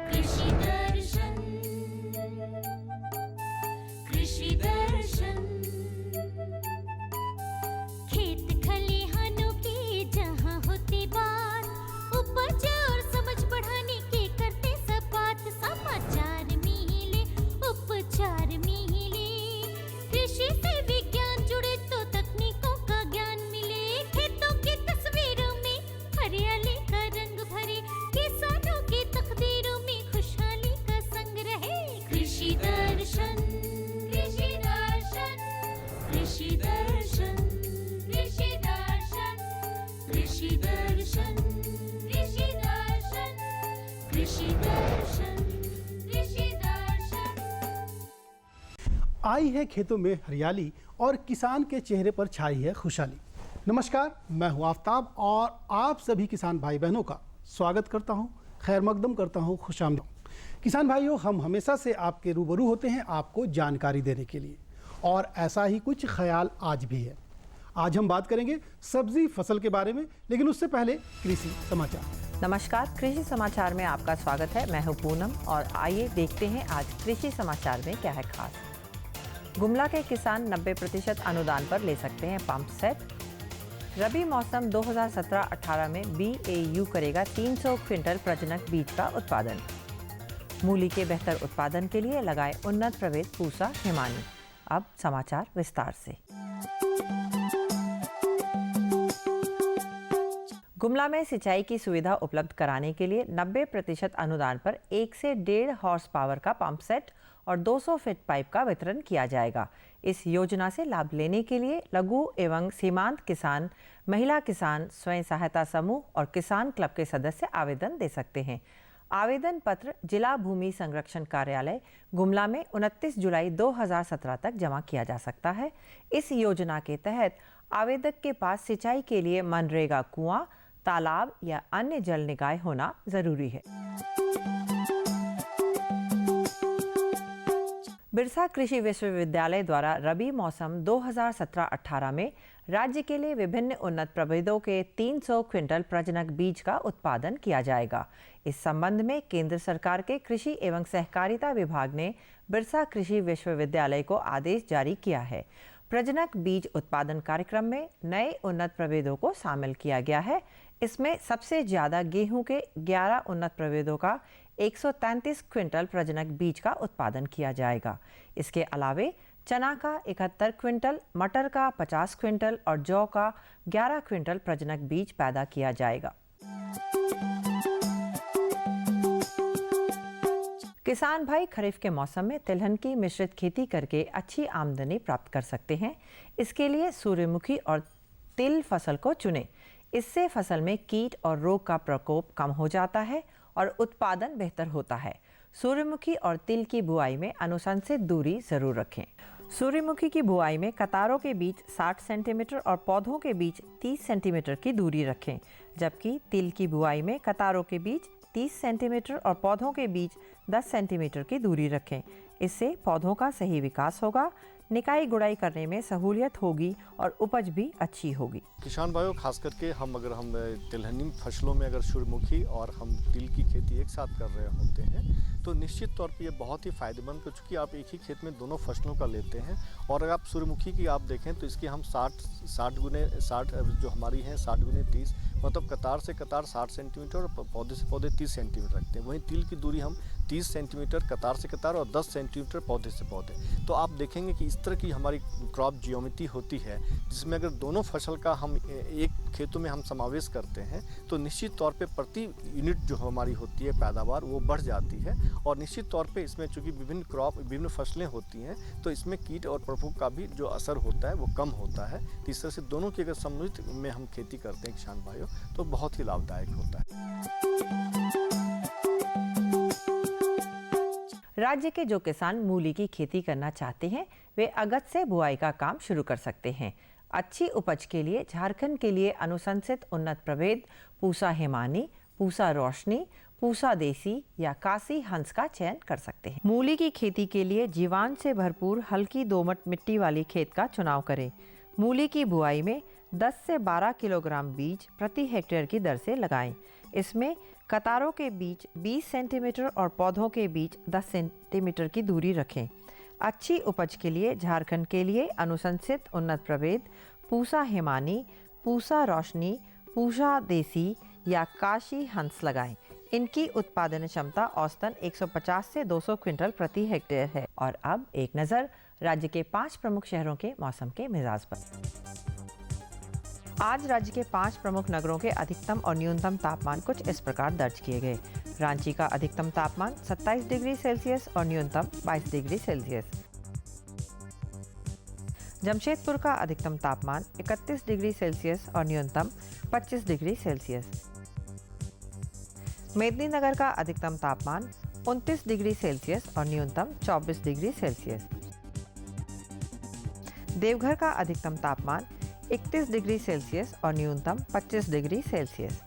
कृषि दर्शन कृषि दर्शन खेत खलिहानों की जहाँ होती बात, उपज और समझ बढ़ाने की करते सब बात। समाचार मिले उपचार मिले, कृषि से विज्ञान जुड़े तो तकनीकों का ज्ञान मिले। खेतों की तस्वीरों में हरियाली का रंग भरे, किसानों की तकदीरों में खुशहाली का संग रहे। कृषि दर्शन कृषि दर्शन कृषि दर्शन कृषि दर्शन कृषि दर्शन कृषि दर्शन कृषि दर्शन कृषि दर्शन। आई है खेतों में हरियाली और किसान के चेहरे पर छाई है खुशहाली। नमस्कार, मैं हूं आफ्ताब और आप सभी किसान भाई बहनों का स्वागत करता हूं, खैर मकदम करता हूं, खुशामदीद। किसान भाइयों, हम हमेशा से आपके रूबरू होते हैं आपको जानकारी देने के लिए, और ऐसा ही कुछ ख्याल आज भी है। आज हम बात करेंगे सब्जी फसल के बारे में, लेकिन उससे पहले कृषि समाचार। नमस्कार, कृषि समाचार में आपका स्वागत है। मैं हूं पूनम और आइए देखते हैं आज कृषि समाचार में क्या है खास। गुमला के किसान 90% अनुदान पर ले सकते हैं पंप सेट। रबी मौसम 2017-18 में BAU करेगा 300 क्विंटल प्रजनक बीज का उत्पादन। मूली के बेहतर उत्पादन के लिए लगाए उन्नत प्रभेद पूसा हिमानी। अब समाचार विस्तार से। गुमला में सिंचाई की सुविधा उपलब्ध कराने के लिए 90% अनुदान पर 1 से 1.5 हॉर्स पावर का पंप सेट और 200 फीट पाइप का वितरण किया जाएगा। इस योजना से लाभ लेने के लिए लघु एवं सीमांत किसान, महिला किसान, स्वयं सहायता समूह और किसान क्लब के सदस्य आवेदन दे सकते हैं। आवेदन पत्र जिला भूमि संरक्षण कार्यालय गुमला में 29 जुलाई 2017 तक जमा किया जा सकता है। इस योजना के तहत आवेदक के पास सिंचाई के लिए मनरेगा कुआं, तालाब या अन्य जल निकाय होना जरूरी है। बिरसा कृषि विश्वविद्यालय द्वारा रबी मौसम 2017-18 में राज्य के लिए विभिन्न उन्नत प्रभेदों के 300 क्विंटल प्रजनक बीज का उत्पादन किया जाएगा। इस संबंध में केंद्र सरकार के कृषि एवं सहकारिता विभाग ने बिरसा कृषि विश्वविद्यालय को आदेश जारी किया है। प्रजनक बीज उत्पादन कार्यक्रम में नए उन्नत प्रभेदों को शामिल किया गया है। इसमें सबसे ज्यादा गेहूं के 11 उन्नत प्रभेदों का 133 क्विंटल प्रजनक बीज का उत्पादन किया जाएगा। इसके अलावे चना का 71 क्विंटल, मटर का 50 क्विंटल और जौ का 11 क्विंटल प्रजनक बीज पैदा किया जाएगा। किसान भाई खरीफ के मौसम में तिलहन की मिश्रित खेती करके अच्छी आमदनी प्राप्त कर सकते हैं। इसके लिए सूर्यमुखी और तिल फसल को चुनें। इससे फसल में कीट और रोग का प्रकोप कम हो जाता है और उत्पादन बेहतर होता है। सूर्यमुखी और तिल की बुआई में अनुशंसित दूरी जरूर रखें। सूर्यमुखी की बुआई में कतारों के बीच 60 सेंटीमीटर और पौधों के बीच 30 सेंटीमीटर की दूरी रखें, जबकि तिल की बुआई में कतारों के बीच 30 सेंटीमीटर और पौधों के बीच 10 सेंटीमीटर की दूरी रखें। इससे पौधों का सही विकास होगा, निकाई गुड़ाई करने में सहूलियत होगी और उपज भी अच्छी होगी। किसान भाइयों, खास करके हम तिलहनी फसलों में अगर सूर्यमुखी और हम तिल की खेती एक साथ कर रहे होते हैं तो निश्चित तौर पे ये बहुत ही फायदेमंद, क्योंकि आप एक ही खेत में दोनों फसलों का लेते हैं। और अगर आप सूर्यमुखी की आप देखें तो इसकी हम 60 गुने 60 जो हमारी हैं 60 गुने 30, मतलब कतार से कतार 60 सेंटीमीटर और पौधे से पौधे 30 सेंटीमीटर रखते हैं। वहीं तिल की दूरी हम 30 सेंटीमीटर कतार से कतार और 10 सेंटीमीटर पौधे से पौधे। तो आप देखेंगे कि इस तरह की हमारी क्रॉप जियोमेट्री होती है, जिसमें अगर दोनों फसल का हम एक खेतों में हम समावेश करते हैं तो निश्चित तौर पे प्रति यूनिट जो हमारी होती है पैदावार वो बढ़ जाती है। और निश्चित तौर पे इसमें चूँकि विभिन्न फसलें होती हैं तो इसमें कीट और प्रकोप का भी जो असर होता है वो कम होता है। तो इस तरह से दोनों की अगर सम्मिलित में हम खेती करते हैं किसान भाइयों तो बहुत ही लाभदायक होता है। राज्य के जो किसान मूली की खेती करना चाहते हैं वे अगस्त से बुआई का काम शुरू कर सकते हैं। अच्छी उपज के लिए झारखंड के लिए अनुशंसित उन्नत प्रभेद पूसा हिमानी, पूसा रोशनी, पूसा देसी या काशी हंस का चयन कर सकते हैं। मूली की खेती के लिए जीवांश से भरपूर हल्की दोमट मिट्टी वाली खेत का चुनाव करें। मूली की बुआई में 10 से 12 किलोग्राम बीज प्रति हेक्टेयर की दर से लगाएं। इसमें कतारों के बीच 20 सेंटीमीटर और पौधों के बीच 10 सेंटीमीटर की दूरी रखें। अच्छी उपज के लिए झारखंड के लिए अनुशंसित उन्नत प्रभेद पूसा हिमानी, पूसा रोशनी, पूसा देसी या काशी हंस लगाएं। इनकी उत्पादन क्षमता औसतन 150 से 200 क्विंटल प्रति हेक्टेयर है। और अब एक नज़र राज्य के 5 प्रमुख शहरों के मौसम के मिजाज पर। आज राज्य के 5 प्रमुख नगरों के अधिकतम और न्यूनतम तापमान कुछ इस प्रकार दर्ज किए गए। रांची का अधिकतम तापमान 27 डिग्री सेल्सियस और न्यूनतम 22 डिग्री सेल्सियस। जमशेदपुर का अधिकतम तापमान 31 डिग्री सेल्सियस और न्यूनतम 25 डिग्री सेल्सियस। मेदिनीनगर का अधिकतम तापमान 29 डिग्री सेल्सियस और न्यूनतम 24 डिग्री सेल्सियस। देवघर का अधिकतम तापमान 31 डिग्री सेल्सियस और न्यूनतम 25 डिग्री सेल्सियस।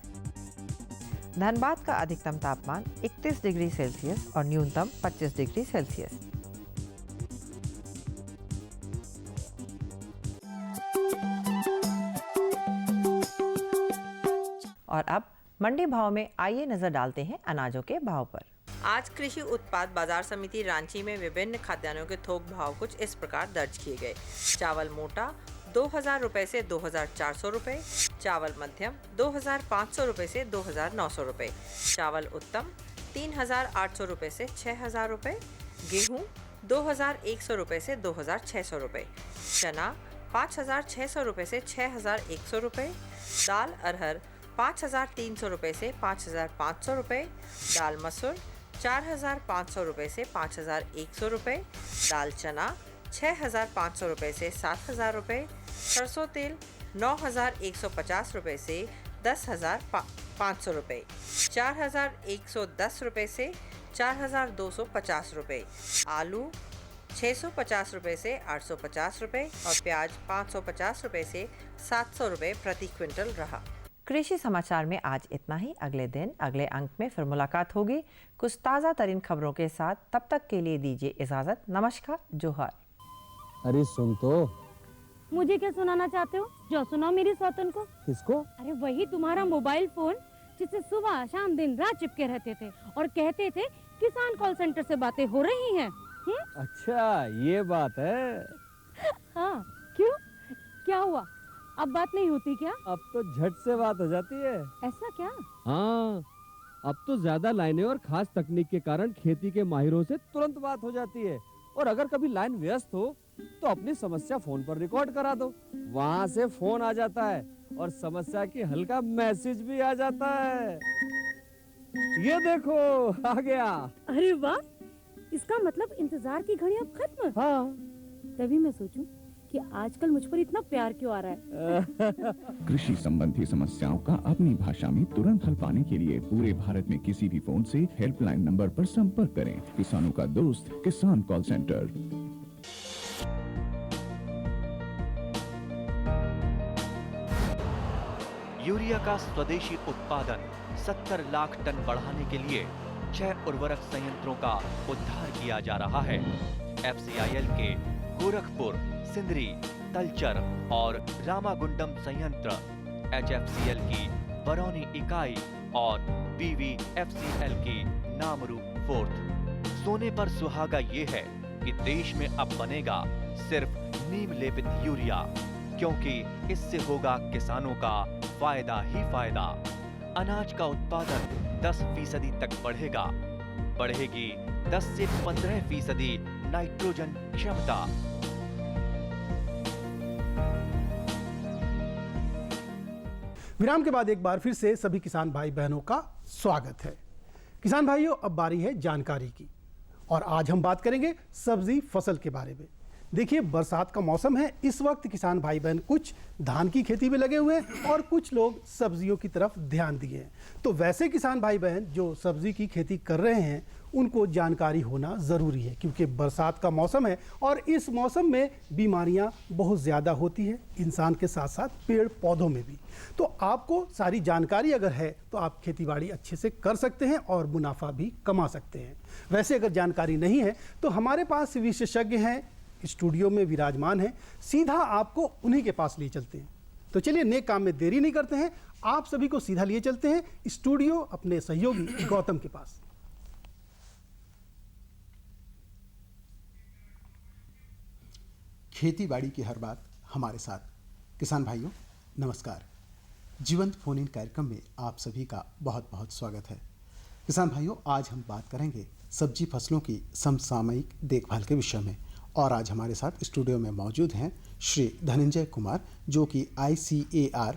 धनबाद का अधिकतम तापमान 31 डिग्री सेल्सियस और न्यूनतम 25 डिग्री सेल्सियस। और अब मंडी भाव में आइए नजर डालते हैं अनाजों के भाव पर। आज कृषि उत्पाद बाजार समिति रांची में विभिन्न खाद्यान्नों के थोक भाव कुछ इस प्रकार दर्ज किए गए। चावल मोटा 2000 रुपए से 2400 रुपए, चावल मध्यम 2500 रुपए से 2900 रुपए, चावल उत्तम 3800 रुपए से 6000 रुपए, गेहूं 2100 रुपए से 2600 रुपए, चना 5600 रुपए से 6100 रुपए, दाल अरहर 5300 रुपए से 5500 रुपए, दाल मसूर 4500 रुपए से 5100 रुपए, दाल चना 6500 रुपए से 7000 रुपए, सरसों तेल 9150 रुपए से 10500 रुपए, 4110 रुपए से 4250 रुपए, आलू 650 रुपए से 850 रुपए और प्याज 550 रुपए से 700 रुपए प्रति क्विंटल रहा। कृषि समाचार में आज इतना ही। अगले दिन अगले अंक में फिर मुलाकात होगी कुछ ताज़ा तरीन खबरों के साथ। तब तक के लिए दीजिए इजाजत। नमस्कार, जोहार। अरे सुन तो। मुझे क्या सुनाना चाहते हो? जो सुनाओ मेरी सौतन को। किसको? अरे वही तुम्हारा मोबाइल फोन जिससे सुबह शाम दिन रात चिपके रहते थे और कहते थे किसान कॉल सेंटर से बातें हो रही हैं। अच्छा ये बात है। हाँ, क्यों? क्या हुआ? अब बात नहीं होती क्या? अब तो झट से बात हो जाती है। ऐसा क्या? हाँ, अब तो ज्यादा लाइनें और खास तकनीक के कारण खेती के माहिरों से तुरंत बात हो जाती है। और अगर कभी लाइन व्यस्त हो तो अपनी समस्या फोन पर रिकॉर्ड करा दो, वहाँ से फोन आ जाता है और समस्या की हल का मैसेज भी आ जाता है। ये देखो आ गया। अरे वाह, इसका मतलब इंतजार की घड़ी अब खत्म। हाँ, तभी मैं सोचूं कि आजकल मुझ पर इतना प्यार क्यों आ रहा है। कृषि संबंधी समस्याओं का अपनी भाषा में तुरंत हल पाने के लिए पूरे भारत में किसी भी फोन से हेल्पलाइन नंबर पर संपर्क करें। किसानों का दोस्त किसान कॉल सेंटर। यूरिया का स्वदेशी उत्पादन 70 लाख टन बढ़ाने के लिए 6 उर्वरक संयंत्रों का उद्धार किया जा रहा है। FCIL के गोरखपुर, सिंदरी, तलचर और रामागुंडम संयंत्र, HFCL की बरौनी इकाई और BVFCL की नामरू फोर्थ। सोने पर सुहागा ये है कि देश में अब बनेगा सिर्फ नीम लेपित यूरिया, क्योंकि इससे होगा किसानों का फायदा ही फायदा। अनाज का उत्पादन 10% तक बढ़ेगा। बढ़ेगी 10 से 15% नाइट्रोजन क्षमता। विराम के बाद एक बार फिर से सभी किसान भाई बहनों का स्वागत है। किसान भाइयों, अब बारी है जानकारी की और आज हम बात करेंगे सब्जी फसल के बारे में। देखिए, बरसात का मौसम है। इस वक्त किसान भाई बहन कुछ धान की खेती में लगे हुए हैं और कुछ लोग सब्जियों की तरफ ध्यान दिए हैं। तो वैसे किसान भाई बहन जो सब्जी की खेती कर रहे हैं उनको जानकारी होना ज़रूरी है, क्योंकि बरसात का मौसम है और इस मौसम में बीमारियां बहुत ज़्यादा होती है, इंसान के साथ साथ पेड़ पौधों में भी। तो आपको सारी जानकारी अगर है तो आप खेतीबाड़ी अच्छे से कर सकते हैं और मुनाफा भी कमा सकते हैं। वैसे अगर जानकारी नहीं है तो हमारे पास विशेषज्ञ हैं, स्टूडियो में विराजमान हैं, सीधा आपको उन्हीं के पास ले चलते हैं। तो चलिए नेक काम में देरी नहीं करते हैं, आप सभी को सीधा लिए चलते हैं स्टूडियो अपने सहयोगी गौतम के पास। खेती बाड़ी की हर बात हमारे साथ। किसान भाइयों नमस्कार, जीवंत फोन इन कार्यक्रम में आप सभी का बहुत बहुत स्वागत है। किसान भाइयों, आज हम बात करेंगे सब्जी फसलों की समसामयिक देखभाल के विषय में, और आज हमारे साथ स्टूडियो में मौजूद हैं श्री धनंजय कुमार, जो कि ICAR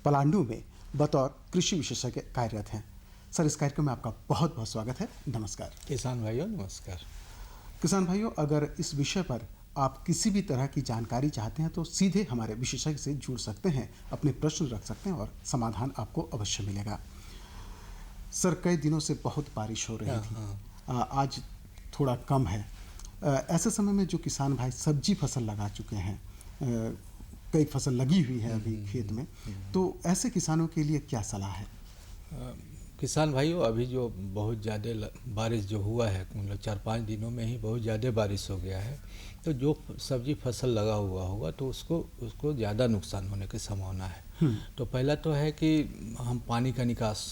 पलांडू में बतौर कृषि विशेषज्ञ कार्यरत हैं। सर, इस कार्यक्रम में आपका बहुत बहुत स्वागत है। नमस्कार। किसान भाइयों नमस्कार। किसान भाइयों, अगर इस विषय पर आप किसी भी तरह की जानकारी चाहते हैं तो सीधे हमारे विशेषज्ञ से जुड़ सकते हैं, अपने प्रश्न रख सकते हैं और समाधान आपको अवश्य मिलेगा। सर, कई दिनों से बहुत बारिश हो रही थी, आज थोड़ा कम है। ऐसे समय में जो किसान भाई सब्जी फसल लगा चुके हैं, कई फसल लगी हुई है अभी खेत में, तो ऐसे किसानों के लिए क्या सलाह है? किसान भाइयों, अभी जो बहुत ज़्यादा बारिश जो हुआ है, मतलब 4-5 दिनों में ही बहुत ज़्यादा बारिश हो गया है, तो जो सब्जी फसल लगा हुआ होगा तो उसको ज़्यादा नुकसान होने की संभावना है। तो पहला तो है कि हम पानी का निकास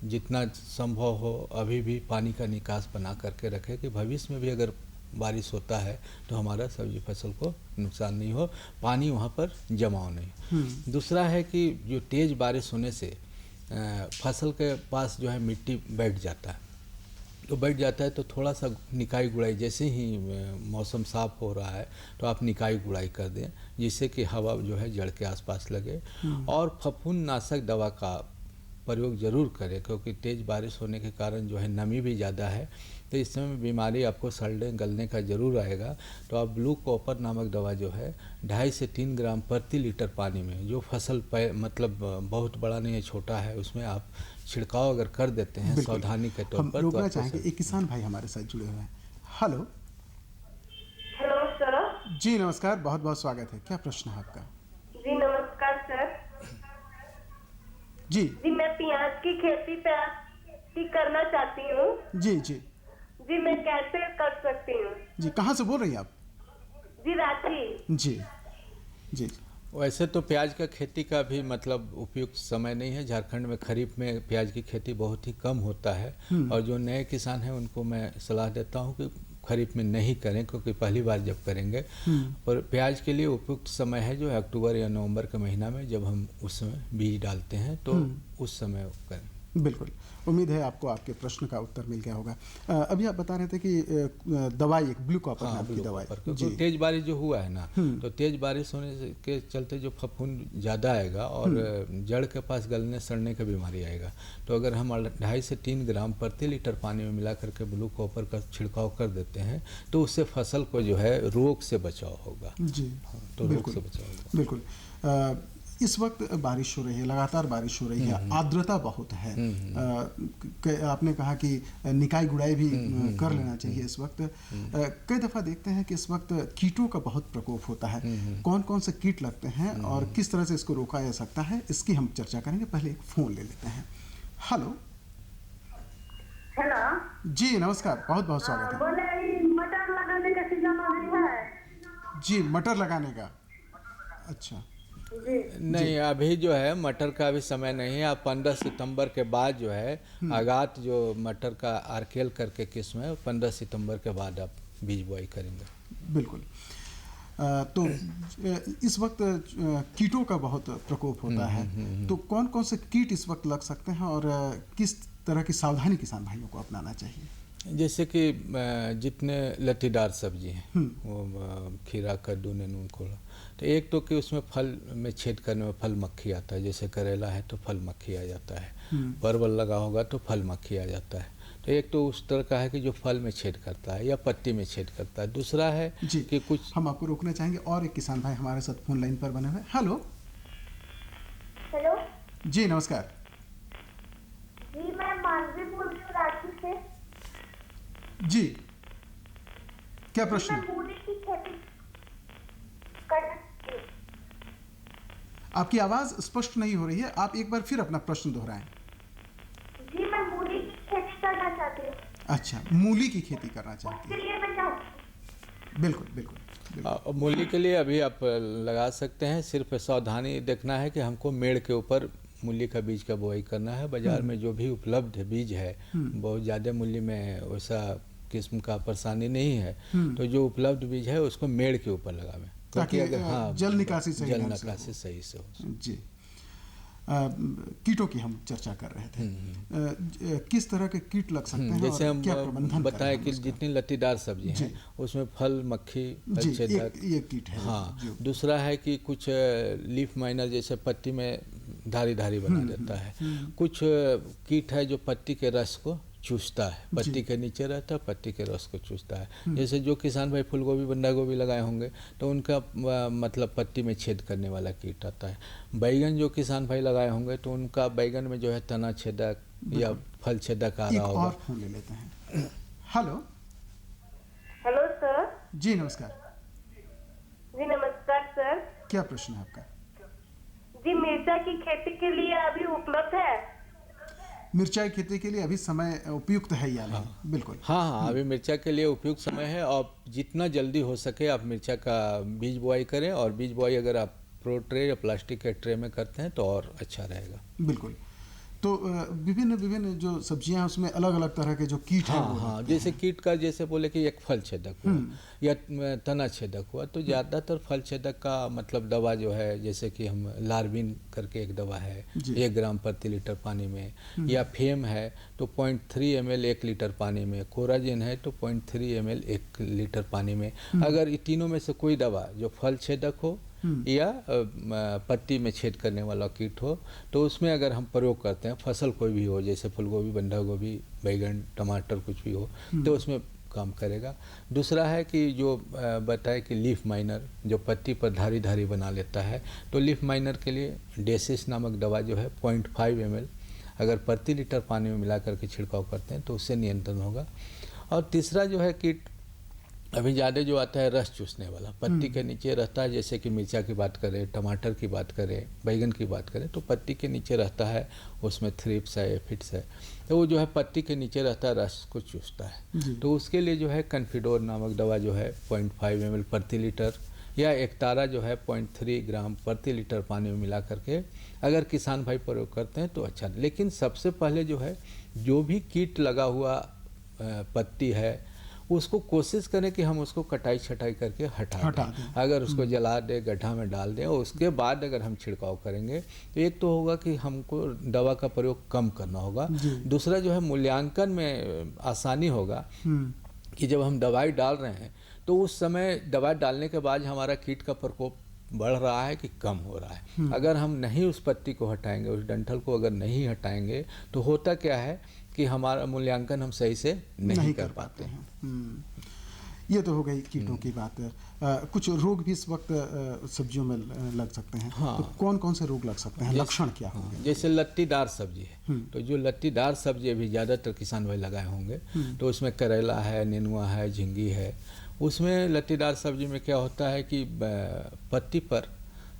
जितना संभव हो अभी भी पानी का निकास बना करके रखें कि भविष्य में भी अगर बारिश होता है तो हमारा सब्जी फसल को नुकसान नहीं हो, पानी वहाँ पर जमाव नहीं। दूसरा है कि जो तेज़ बारिश होने से फसल के पास जो है मिट्टी बैठ जाता है, तो बैठ जाता है तो थोड़ा सा निकाई गुड़ाई, जैसे ही मौसम साफ हो रहा है तो आप निकाई गुड़ाई कर दें, जिससे कि हवा जो है जड़ के आसपास लगे। और फफूंदनाशक दवा का प्रयोग ज़रूर करें, क्योंकि तेज़ बारिश होने के कारण जो है नमी भी ज़्यादा है, तो इस समय बीमारी आपको सड़ने गलने का ज़रूर आएगा। तो आप ब्लू कॉपर नामक दवा जो है 2.5 से 3 ग्राम प्रति लीटर पानी में, जो फसल मतलब बहुत बड़ा नहीं है, छोटा है, उसमें आप छिड़काव अगर कर देते हैं सावधानी के तौर पर। रोकना चाहेंगे, एक किसान भाई हमारे साथ जुड़े हुए हैं। Hello sir. जी नमस्कार, बहुत बहुत स्वागत है। क्या प्रश्न है आपका? जी नमस्कार सर। जी मैं प्याज की खेती करना चाहती हूँ। जी मैं कैसे कर सकती हूँ? जी, कहाँ से बोल रही हैं आप? जी रांची। जी। वैसे तो प्याज का खेती का भी मतलब उपयुक्त समय नहीं है। झारखंड में खरीफ में प्याज की खेती बहुत ही कम होता है, और जो नए किसान हैं उनको मैं सलाह देता हूँ कि खरीफ में नहीं करें, क्योंकि पहली बार जब करेंगे। पर प्याज के लिए उपयुक्त समय है जो है अक्टूबर या नवंबर के महीना में, जब हम उस समय बीज डालते हैं तो उस समय करें। बिल्कुल, उम्मीद है आपको आपके प्रश्न का उत्तर मिल गया होगा। अभी आप बता रहे थे कि दवाई एक ब्लू कॉपर नाम की दवाई, तो तेज बारिश जो हुआ है ना, तो तेज बारिश होने के चलते जो फफूंद ज़्यादा आएगा और जड़ के पास गलने सड़ने का बीमारी आएगा। तो अगर हम 2.5 से 3 ग्राम प्रति लीटर पानी में मिला करके ब्लू कॉपर का छिड़काव कर देते हैं तो उससे फसल को जो है रोग से बचाव होगा। जी तो रोग से बचाव होगा। बिल्कुल। इस वक्त बारिश हो रही है, लगातार बारिश हो रही है, आर्द्रता बहुत है। आपने कहा कि निकाई गुड़ाई भी कर लेना चाहिए इस वक्त। कई दफ़ा देखते हैं कि इस वक्त कीटों का बहुत प्रकोप होता है। कौन कौन से कीट लगते हैं और किस तरह से इसको रोका जा सकता है, इसकी हम चर्चा करेंगे। पहले एक फ़ोन ले लेते हैं। हेलो जी नमस्कार, बहुत बहुत स्वागत है। मटर लगाने का सीजन है। जी, मटर लगाने का, अच्छा। नहीं, अभी जो है मटर का भी समय नहीं है। आप 15 सितंबर के बाद जो है आगात जो मटर का आर्केल करके किस्म है, 15 सितंबर के बाद आप बीज बुआई करेंगे। बिल्कुल। तो इस वक्त कीटों का बहुत प्रकोप होता है, तो कौन कौन से कीट इस वक्त लग सकते हैं और किस तरह की सावधानी किसान भाइयों को अपनाना चाहिए? जैसे कि जितने लतीदार सब्जी हैं, वो खीरा, कद्दू, नेनुआ, कोला, तो एक तो कि उसमें फल में छेद करने में फल मक्खी आता है। जैसे करेला है तो फल मक्खी आ जाता है, परवल लगा होगा तो फल मक्खी आ जाता है। तो एक तो उस तरह का है कि जो फल में छेद करता है या पत्ती में छेद करता है। दूसरा है कि कुछ, हम आपको रोकना चाहेंगे और एक किसान भाई हमारे साथ फोन लाइन पर बने हुए। हेलो जी नमस्कार। जी मैं मानवी बोल रही हूँ रांची से। जी, क्या प्रश्न? मूली की खेती आपकी आवाज स्पष्ट नहीं हो रही है, आप एक बार फिर अपना प्रश्न दोहराएं। जी मैं मूली की खेती करना चाहती हूँ। अच्छा, मूली की खेती करना चाहती उसके लिए मैं बिल्कुल बिल्कुल। मूली के लिए अभी आप लगा सकते हैं, सिर्फ सावधानी देखना है कि हमको मेड़ के ऊपर मूली का बीज का बुआई करना है। बाजार में जो भी उपलब्ध बीज है, बहुत ज़्यादा मूली में वैसा किस्म का परेशानी नहीं है, तो जो उपलब्ध बीज है उसको मेड़ के ऊपर लगावें, ताकि अगर जल निकासी सही से हो। जी, कीटों की हम चर्चा कर रहे थे। किस तरह के कीट लग सकते हैं, जैसे और क्या प्रबंधन हम बताएं कि इसका? जितनी लत्तीदार सब्जी हैं उसमें फल मक्खी, फल छेदक, ये कीट है। हाँ। दूसरा है कि कुछ लीफ माइनर जैसे पत्ती में धारी धारी बना देता है। कुछ कीट है जो पत्ती के रस को चूसता है, पत्ती के नीचे रहता है, पत्ती के रस को चूसता है। जैसे जो किसान भाई फूल गोभी बंधा गोभी लगाए होंगे तो उनका मतलब पत्ती में छेद करने वाला कीट आता है। बैगन जो किसान भाई लगाए होंगे तो उनका बैगन में जो है तना छेदक या फल छेदक आ रहा होगा। और फोन ले लेते हैं। Hello hello sir. जी नमस्कार। जी नमस्कार सर। क्या प्रश्न है आपका? जी मिर्चा की खेती के लिए अभी उपलब्ध है? मिर्चा की खेती के लिए अभी समय उपयुक्त है या नहीं? बिल्कुल। हाँ, अभी मिर्चा के लिए उपयुक्त समय है, और जितना जल्दी हो सके आप मिर्चा का बीज बुआई करें, और बीज बुआई अगर आप प्रो ट्रे या प्लास्टिक के ट्रे में करते हैं तो और अच्छा रहेगा। बिल्कुल। तो विभिन्न जो सब्जियां हैं उसमें अलग अलग तरह के जो कीट हैं। हाँ, जैसे कीट का जैसे बोले कि एक फल छेदक हुआ या तना छेदक हुआ, तो ज़्यादातर फल छेदक का मतलब दवा जो है, जैसे कि हम लार्बिन करके एक दवा है 1 ग्राम प्रति लीटर पानी में, या फेम है तो 0.3 ml 1 लीटर पानी में, कोराजिन है तो 0.3 ml 1 लीटर पानी में। अगर इन तीनों में से कोई दवा जो फल छेदक हो या पत्ती में छेद करने वाला कीट हो, तो उसमें अगर हम प्रयोग करते हैं, फसल कोई भी हो, जैसे फूलगोभी, बंधा गोभी, बैगन, टमाटर कुछ भी हो, तो उसमें काम करेगा। दूसरा है कि जो बताए कि लीफ माइनर जो पत्ती पर धारी धारी बना लेता है, तो लीफ माइनर के लिए डेसिस नामक दवा जो है 0.5 ml अगर प्रति लीटर पानी में मिला करके छिड़काव करते हैं तो उससे नियंत्रण होगा। और तीसरा जो है कीट अभी ज़्यादा जो आता है रस चूसने वाला, पत्ती के नीचे रहता है, जैसे कि मिर्चा की बात करें, टमाटर की बात करें, बैगन की बात करें, तो पत्ती के नीचे रहता है, उसमें थ्रिप्स है, एफिड्स है, तो वो जो है पत्ती के नीचे रहता है, रस को चूसता है। तो उसके लिए जो है कन्फिडोर नामक दवा जो है 0.5 ml प्रति लीटर या एक तारा जो है 0.3 ग्राम प्रति लीटर पानी में मिला करके अगर किसान भाई प्रयोग करते हैं तो अच्छा। लेकिन सबसे पहले जो है जो भी कीट लगा हुआ पत्ती है उसको कोशिश करें कि हम उसको कटाई छटाई करके हटा दें। अगर उसको जला दें, गड्ढा में डाल दें, और उसके बाद अगर हम छिड़काव करेंगे तो एक तो होगा कि हमको दवा का प्रयोग कम करना होगा। दूसरा जो है मूल्यांकन में आसानी होगा कि जब हम दवाई डाल रहे हैं तो उस समय दवाई डालने के बाद हमारा कीट का प्रकोप बढ़ रहा है कि कम हो रहा है। अगर हम नहीं उस पत्ती को हटाएंगे, उस डंठल को अगर नहीं हटाएंगे, तो होता क्या है कि हमारा मूल्यांकन हम सही से नहीं कर पाते हैं। ये तो हो गई कीटों की बात। कुछ रोग भी इस वक्त सब्जियों में लग सकते हैं। हाँ। तो कौन कौन से रोग लग सकते हैं, लक्षण क्या होंगे? जैसे लत्तीदार सब्जी है, तो जो लत्तीदार सब्जी अभी ज़्यादातर किसान भाई लगाए होंगे, तो उसमें करेला है, नेनुआ है, झिंगी है। उसमें लत्तीदार सब्जी में क्या होता है कि पत्ती पर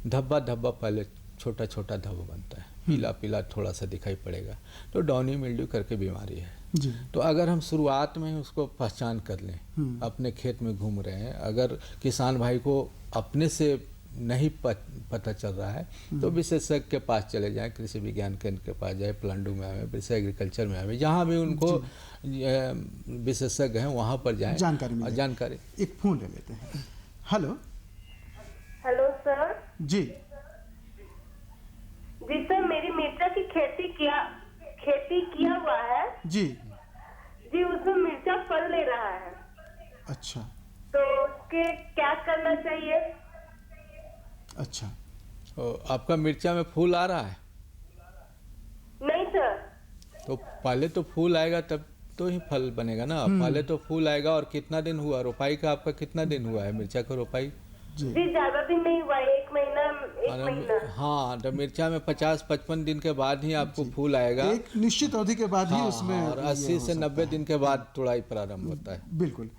धब्बा धब्बा पहले छोटा छोटा धब्बा बनता है, पीला पीला थोड़ा सा दिखाई पड़ेगा, तो डाउनी मिल्ड्यू करके बीमारी है। तो अगर हम शुरुआत में उसको पहचान कर लें, अपने खेत में घूम रहे हैं, अगर किसान भाई को अपने से नहीं पता चल रहा है तो विशेषज्ञ के पास चले जाएं, कृषि विज्ञान केंद्र के पास जाए, प्लांडू में आवे, कृषि एग्रीकल्चर में आवे, जहाँ भी उनको विशेषज्ञ हैं वहाँ पर जाएं, जानकारी। एक फोन ले लेते हैं। Hello hello sir. जी जी सर, मेरी मिर्चा की खेती किया हुआ है जी। उसमें मिर्चा फल ले रहा है। अच्छा, तो उसके क्या करना चाहिए? अच्छा, तो आपका मिर्चा में फूल आ रहा है? नहीं सर। तो पहले तो फूल आएगा तब तो ही फल बनेगा ना। पहले तो फूल आएगा। और कितना दिन हुआ रोपाई का? आपका कितना दिन हुआ है मिर्चा का रोपाई? जी ज्यादा दिन नहीं हुआ, एक महीना। हाँ, तो मिर्चा में 50-55 दिन के बाद ही आपको फूल आएगा, एक निश्चित अवधि के बाद ही उसमें। और 80 से 90 दिन के बाद तुड़ाई प्रारंभ होता है। बिल्कुल।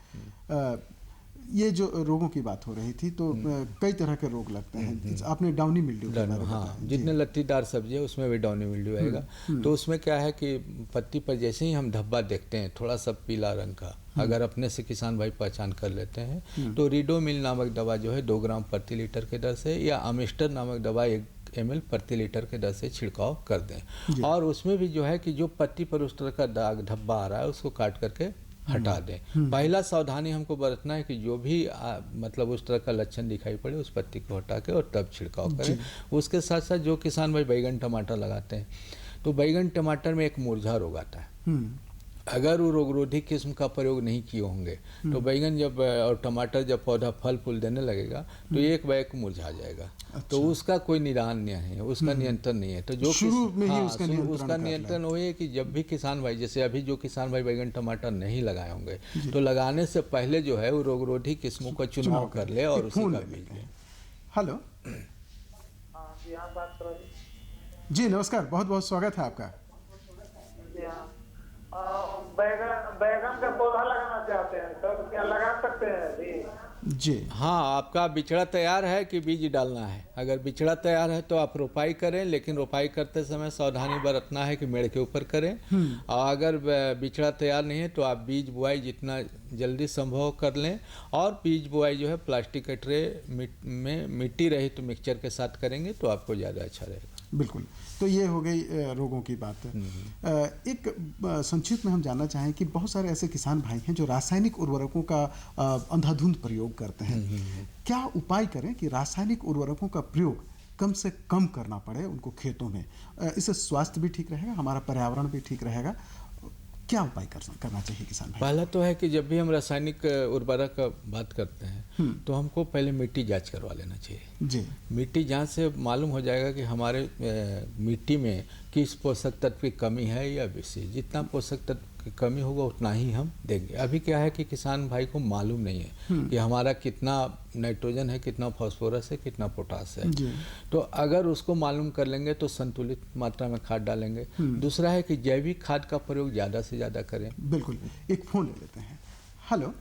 ये जो रोगों की बात हो रही थी तो कई तरह के रोग लगते हैं। आपने डाउनी मिल्ड्यू के बारे में हाँ, बताया। जितने लत्तीदार सब्जी है उसमें भी डाउनी मिल्ड्यू आएगा। तो उसमें क्या है कि पत्ती पर जैसे ही हम धब्बा देखते हैं थोड़ा सा पीला रंग का, अगर अपने से किसान भाई पहचान कर लेते हैं तो रीडोमिल नामक दवा जो है 2 ग्राम प्रति लीटर के दर से या अमिस्टर नामक दवा 1 ml प्रति लीटर के दर से छिड़काव कर दें। और उसमें भी जो है कि जो पत्ती पर उस तरह का दाग धब्बा आ रहा है उसको काट करके हटा दें। पहला सावधानी हमको बरतना है कि जो भी मतलब उस तरह का लक्षण दिखाई पड़े उस पत्ती को हटा के और तब छिड़काव करें। उसके साथ साथ जो किसान भाई बैगन टमाटर लगाते हैं तो बैगन टमाटर में एक मुरझा रोग आता है। अगर वो रोगरोधी किस्म का प्रयोग नहीं किए होंगे तो बैगन जब और टमाटर जब पौधा फल फूल देने लगेगा तो एक बैग मुरझा जाएगा। तो उसका कोई निदान नहीं है, उसका नियंत्रण नहीं है। तो जो उसका नियंत्रण वो है कि जब भी किसान भाई, जैसे अभी जो किसान भाई बैगन टमाटर नहीं लगाए होंगे तो लगाने से पहले जो है वो रोगरोधी किस्मों का चुनाव कर ले और उसी का बीज ले। हेलो जी, नमस्कार, बहुत बहुत स्वागत है आपका। बैगन का पौधा लगाना चाहते हैं तो क्या लगा सकते हैं जी? हाँ, आपका बिचड़ा तैयार है कि बीज डालना है? अगर बिचड़ा तैयार है तो आप रोपाई करें, लेकिन रोपाई करते समय सावधानी बरतना है कि मेड़ के ऊपर करें। और अगर बिचड़ा तैयार नहीं है तो आप बीज बुआई जितना जल्दी संभव कर लें। और बीज बुआई जो है प्लास्टिक के ट्रे में मिट्टी रहित तो मिक्सचर के साथ करेंगे तो आपको ज़्यादा अच्छा रहेगा। बिल्कुल। तो ये हो गई रोगों की बात। एक संक्षिप्त में हम जानना चाहें कि बहुत सारे ऐसे किसान भाई हैं जो रासायनिक उर्वरकों का अंधाधुंध प्रयोग करते हैं। क्या उपाय करें कि रासायनिक उर्वरकों का प्रयोग कम से कम करना पड़े उनको खेतों में? इससे स्वास्थ्य भी ठीक रहेगा, हमारा पर्यावरण भी ठीक रहेगा। क्या उपाय करना चाहिए किसान भाई? पहला तो है कि जब भी हम रासायनिक उर्वरक का बात करते हैं तो हमको पहले मिट्टी जांच करवा लेना चाहिए जी। मिट्टी जांच से मालूम हो जाएगा कि हमारे मिट्टी में किस पोषक तत्व की कमी है या विशेष। जितना पोषक तत्व की कमी होगा उतना ही हम देंगे। अभी क्या है कि किसान भाई को मालूम नहीं है कि हमारा कितना नाइट्रोजन है, कितना फास्फोरस है, कितना पोटास है। तो अगर उसको मालूम कर लेंगे तो संतुलित मात्रा में खाद डालेंगे। दूसरा है कि जैविक खाद का प्रयोग ज़्यादा से ज़्यादा करें। बिल्कुल। एक फ़ोन ले लेते हैं। हेलो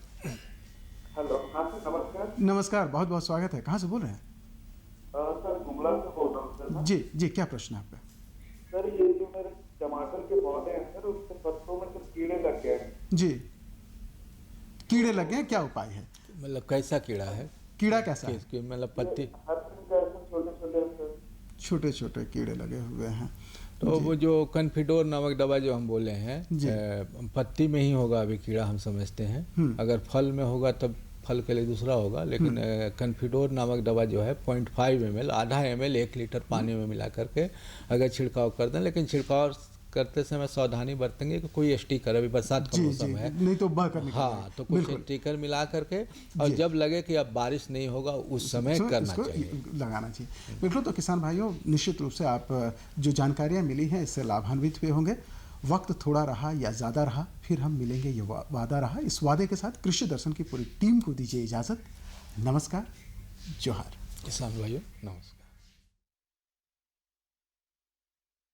नमस्कार। नमस्कार, बहुत बहुत स्वागत है। कहाँ से बोल रहे हैं? सर गुमला से बोल रहा हूँ सर। जी जी, क्या प्रश्न है आपका? सर ये जो मेरे टमाटर के पौधे हैं सर उसके पत्तों में सब कीड़े लग गए हैं। जी, कीड़े लग गए, क्या उपाय है? मतलब कैसा कीड़ा है? कीड़ा कैसा है? मतलब पत्ती छोटे छोटे कीड़े लगे हुए हैं। तो वो जो कन्फिडोर नामक दवा जो हम बोले हैं पत्ती में ही होगा अभी कीड़ा, हम समझते हैं। अगर फल में होगा तब फल के लिए दूसरा होगा, लेकिन कन्फिडोर नामक दवा जो है 0.5 ml, आधा ml 1 लीटर पानी में मिला करके अगर छिड़काव कर दें, लेकिन छिड़काव करते समय सावधानी बरतेंगे कि कोई स्टिकर, अभी बरसात का मौसम है नहीं तो बहकर हाँ, तो कुछ स्टिकर मिला करके और जब लगे कि अब बारिश नहीं होगा उस समय करना चाहिए, लगाना चाहिए। बिल्कुल। तो किसान भाइयों, निश्चित रूप से आप जो जानकारियाँ मिली हैं इससे लाभान्वित हुए होंगे। वक्त थोड़ा रहा या ज़्यादा रहा, फिर हम मिलेंगे, ये वादा रहा। इस वादे के साथ कृषि दर्शन की पूरी टीम को दीजिए इजाज़त। नमस्कार, जोहार। किसान भाइयों नमस्कार।